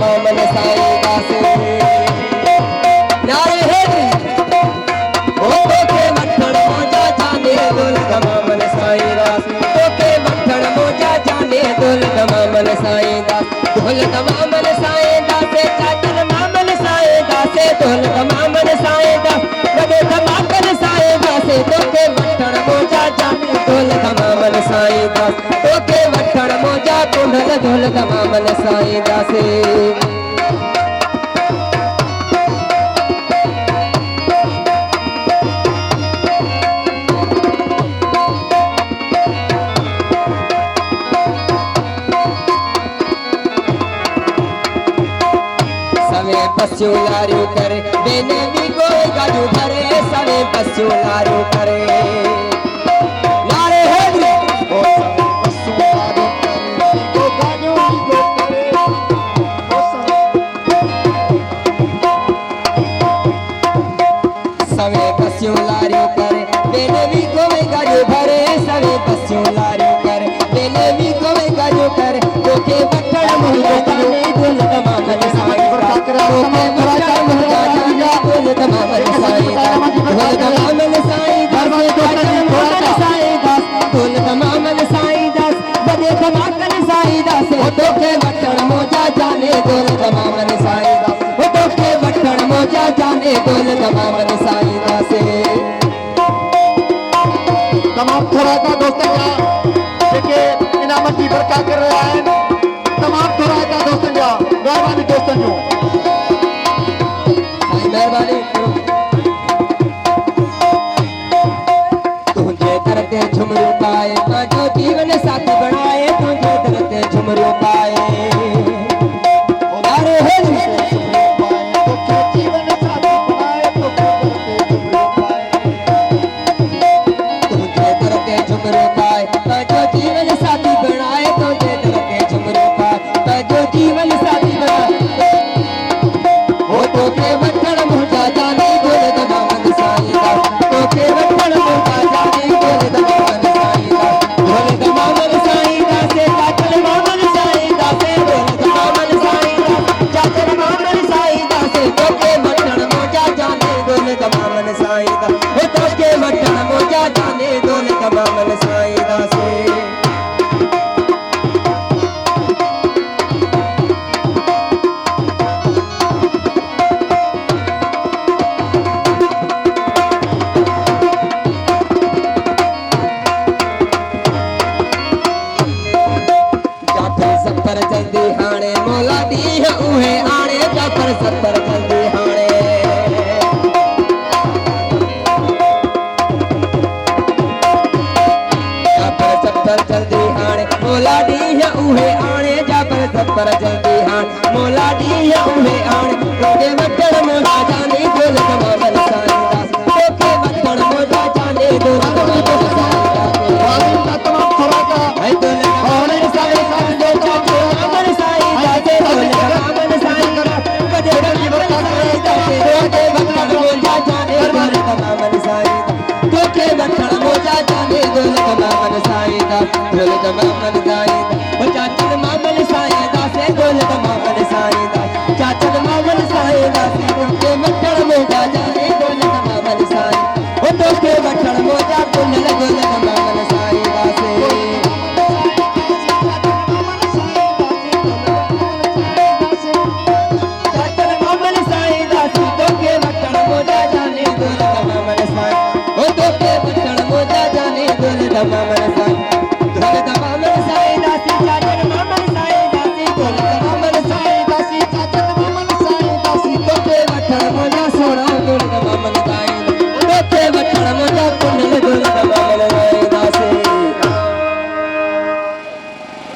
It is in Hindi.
तमामन साईं दास नारे हेरी ओ तोखे वठण मोजा जाने दुल तमामन साईं दास तोखे वठण मोजा जाने दुल तमामन साईं दास दुल तमामन साईं दास चाचन मामन साईं दास दुल तमामन साईं दास वडे तमामन साईं दास तोखे वठण मोजा जाने दुल तमामन साईं दास तोखे वठण मोजा कुंडल दुल तमामन साईं दास पस्यू लारू करे बेने भी कोई गाजू भरे सवे पस्यू लारू करे नारे हेदरी ओ पस्यू लारू करे को गाजू को करे सवे पस्यू लारू करे बेने भी कोई गाजू भरे सवे पस्यू लारू करे बेने भी कोई गाजू करे तोखे वठण मोजा जाने दुल तमामन साईं तोखे वठण मोजा जाने दुल तमामन साईं दुल तमामन साईं दास दुल तमामन साईं दास बड़े तमामन साईं दास तोखे वठण मोजा जाने दुल तमामन साईं दास तोखे वठण मोजा जाने दुल तमामन साईं दास तमाम थोड़ा दोस्तों जेके इनामत की बरकत कर रहा है तमाम थोड़ा दोस्तों जा मेहरबानी दोस्तों जो मेहरबानी तुझे करते झुमरू पाए जो जीवन साथी बनाए तुझे करते झुमरू पाए अरे हे जीवन साथी बनाए तुझे करते झुमरू पाए जो जीवन साथी बनाए तुझे करते झुमरू पाए जो जीवन साथी बनाए वो तोखे वठण मोजा जाने दुल तमामन साईं दास तोखे वठण मोजा जाने दुल तमामन साईं दास दुल तमामन साईं दास चाचल मामन साईं दास दुल तमामन साईं दास चाचल मामन साईं दास तोखे वठण मोजा जाने दुल तमामन साईं दास वो तोखे वठण मोजा जाने दुल तमामन साईं दास सत्तर जल्दी हाणे मौला दी उहे आणे जाफर सत्तर जल्दी हाणे जाफर सत्तर जल्दी हाणे मौला दी उहे आणे जाफर सत्तर जल्दी हाणे मौला दी उहे आणे तोखे वठण मोजा जाने दुल तमामन साईं दास तोखे वठण मोजा जाने दुल तमामन साईं दास तमाम थोड़ा है दुल तमामन साईं दास तमामन साईं दास दुल तमामन साईं दास बड़े तमामन साईं दास तोखे वठण मोजा जाने दुल तमामन साईं दास तोखे वठण मोजा जाने दुल तमामन साईं दास दुल तमामन साईं दास चाचल मामन साईं दास दुल तमामन साईं दास चाचल मामन साईं दास तोखे वठण मोजा जाने दुल तमामन साईं ओ तोखे वठण मोजा कुंडल दुल तमामन साईं दास चाचल मामन साईं दास तोखे वठण मोजा जाने दुल तमामन साईं ओ तोखे वठण मोजा जाने दुल तमामन